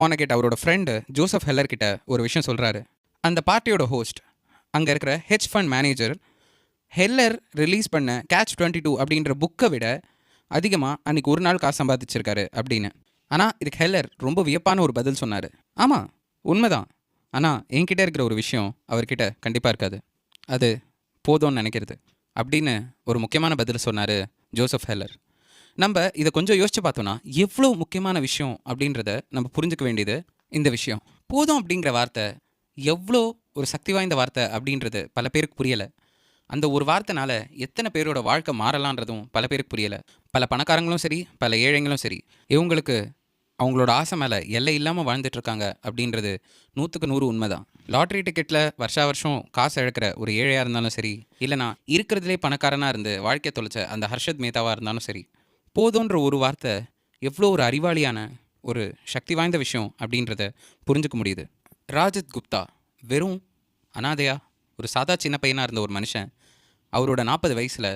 வானகேட் அவரோட friend Joseph Heller கிட்ட ஒரு விஷயம் சொல்கிறாரு. அந்த பார்ட்டியோட ஹோஸ்ட் அங்கே இருக்கிற hedge fund manager Heller release பண்ண கேட்ச் 22 அப்படின்ற புக்கை விட அதிகமாக அன்றைக்கி ஒரு நாள் காசு சம்பாதிச்சிருக்காரு அப்படின்னு. ஆனால் இதுக்கு ஹெல்லர் ரொம்ப வியப்பான ஒரு பதில் சொன்னார். ஆமாம், உண்மைதான். ஆனால் என்கிட்ட இருக்கிற ஒரு விஷயம் அவர்கிட்ட கண்டிப்பாக இருக்காது. அது போதும்னு நினைக்கிறது அப்படின்னு ஒரு முக்கியமான பதில் சொன்னார் ஜோசப் ஹெல்லர். நம்ம இதை கொஞ்சம் யோசிச்சு பார்த்தோன்னா எவ்வளோ முக்கியமான விஷயம் அப்படின்றத நம்ம புரிஞ்சுக்க வேண்டியது இந்த விஷயம். போதும் அப்படிங்கிற வார்த்தை எவ்வளோ ஒரு சக்தி வாய்ந்த வார்த்தை அப்படின்றது பல பேருக்கு புரியலை. அந்த ஒரு வார்த்தைனால எத்தனை பேரோட வாழ்க்கை மாறலான்றதும் பல பேருக்கு புரியலை. பல பணக்காரங்களும் சரி, பல ஏழைங்களும் சரி, இவங்களுக்கு அவங்களோட ஆசை மேலே எல்லை இல்லாமல் வாழ்ந்துட்டுருக்காங்க அப்படின்றது 100க்கு 100 உண்மைதான். லாட்ரி டிக்கெட்டில் வருஷம் காசு இழக்கிற ஒரு ஏழையாக இருந்தாலும் சரி, இல்லைனா இருக்கிறதுலே பணக்காரனாக இருந்து வாழ்க்கையை தொலைச்ச அந்த ஹர்ஷத் மேத்தாவாக இருந்தாலும் சரி, போதுன்ற ஒரு வார்த்தை எவ்வளோ ஒரு அறிவாளியான ஒரு சக்தி வாய்ந்த விஷயம் அப்படின்றத புரிஞ்சுக்க முடியுது. ராஜத் குப்தா வெறும் அனாதையா ஒரு சாதா சின்ன பையனாக இருந்த ஒரு மனுஷன் அவரோட 40 வயசில்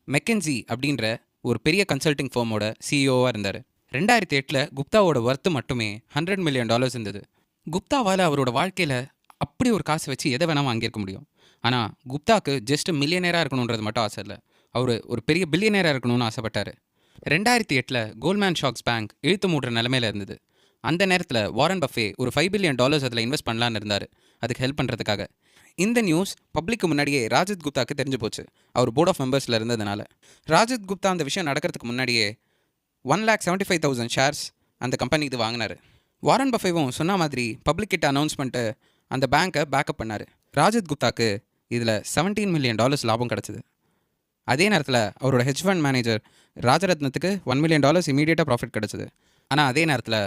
மெக்கன்சி அப்படின்ற ஒரு பெரிய கன்சல்டிங் ஃபர்மோட சிஇஓவாக இருந்தார். 2008 குப்தாவோட ஒர்த்து மட்டுமே $100 மில்லியன் இருந்தது. குப்தாவால் அவரோட வாழ்க்கையில் அப்படி ஒரு காசு வச்சு எதை வேணால் வாங்கியிருக்க முடியும். ஆனால் குப்தாவுக்கு ஜஸ்ட் மில்லியனராக இருக்கணுன்றது மட்டும் ஆசை இல்லை, அவர் ஒரு பெரிய பில்லியனராக இருக்கணும்னு ஆசைப்பட்டார். 2008 கோல்ட்மேன் ஷாக்ஸ் பேங்க் இழுத்து மூடுற நிலமையில இருந்தது. அந்த நேரத்தில் வாரன் பஃபே ஒரு $5 பில்லியன் அதில் இன்வெஸ்ட் பண்ணலான்னு இருந்தார், அதுக்கு ஹெல்ப் பண்ணுறதுக்காக. இந்த நியூஸ் பப்ளிக்கு முன்னாடியே ராஜத் குப்தாவுக்கு தெரிஞ்சு போச்சு, அவர் போர்ட் ஆஃப் மெம்பர்ஸில் இருந்ததுனால. ராஜத் குப்தா அந்த விஷயம் நடக்கிறதுக்கு முன்னாடியே 1,75,000 ஷேர்ஸ் அந்த கம்பெனி இது வாங்கினார். வாரன் பஃபேவும் சொன்ன மாதிரி பப்ளிக் கிட்ட அனௌன்ஸ் பண்ணிட்டு அந்த பேங்க்கை பேக்கப் பண்ணார். ராஜத் குப்தாக்கு இதில் $17 மில்லியன் லாபம் கிடச்சிது. அதே நேரத்தில் அவரோட ஹெட்ஜ் ஃபண்ட் மேனேஜர் ராஜரத்னத்துக்கு $1 மில்லியன் இமீடியட்டாக ப்ராஃபிட் கிடச்சிது. ஆனால் அதே நேரத்தில்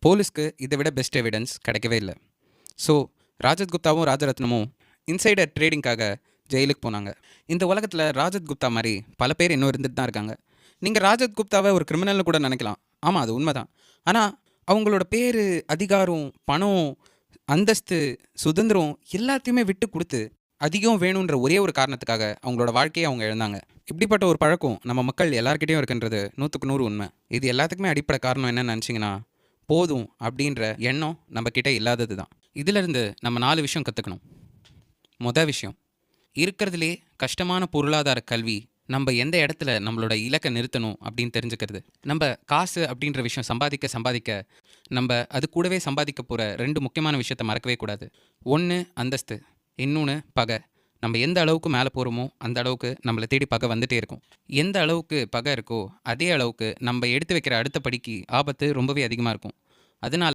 போலீஸ்க்கு இதை விட பெஸ்ட் எவிடன்ஸ் கிடைக்கவே இல்லை. ஸோ ராஜத் குப்தாவும் ராஜரத்னமும் இன்சைடர் ட்ரேடிங்காக ஜெயிலுக்கு போனாங்க. இந்த உலகத்தில் ராஜத் குப்தா மாதிரி பல பேர் இன்னும் இருந்துட்டு தான் இருக்காங்க. நீங்கள் ராஜத் குப்தாவை ஒரு கிரிமினல்னு கூட நினைக்கலாம். ஆமாம், அது உண்மை தான். ஆனால் அவங்களோட பேர், அதிகாரம், பணம், அந்தஸ்து, சுதந்திரம் எல்லாத்தையுமே விட்டு கொடுத்து அதிகம் வேணுன்ற ஒரே ஒரு காரணத்துக்காக அவங்களோட வாழ்க்கையை அவங்க இழந்தாங்க. இப்படிப்பட்ட ஒரு பழக்கம் நம்ம மக்கள் எல்லாருக்கிட்டையும் இருக்குன்றது 100க்கு 100 உண்மை. இது எல்லாத்துக்குமே அடிப்படை காரணம் என்னன்னு நினச்சிங்கன்னா, போதும் அப்படின்ற எண்ணம் நம்மக்கிட்ட இல்லாதது தான். இதிலிருந்து நம்ம 4 விஷயம் கற்றுக்கணும். மொதல் விஷயம், இருக்கிறதுலே கஷ்டமான பொருளாதார கல்வி நம்ம எந்த இடத்துல நம்மளோட இலக்கை நிறுத்தணும் அப்படின்னு தெரிஞ்சுக்கிறது. நம்ம காசு அப்படின்ற விஷயம் சம்பாதிக்க நம்ம அது கூடவே சம்பாதிக்க போகிற 2 முக்கியமான விஷயத்தை மறக்கவே கூடாது. ஒன்று அந்தஸ்து, இன்னொன்று பகை. நம்ம எந்த அளவுக்கு மேலே போகிறோமோ அந்த அளவுக்கு நம்மளை தேடி பகை வந்துகிட்டே இருக்கும். எந்த அளவுக்கு பகை இருக்கோ அதே அளவுக்கு நம்ம எடுத்து வைக்கிற அடுத்த படிக்கு ஆபத்து ரொம்பவே அதிகமாக இருக்கும். அதனால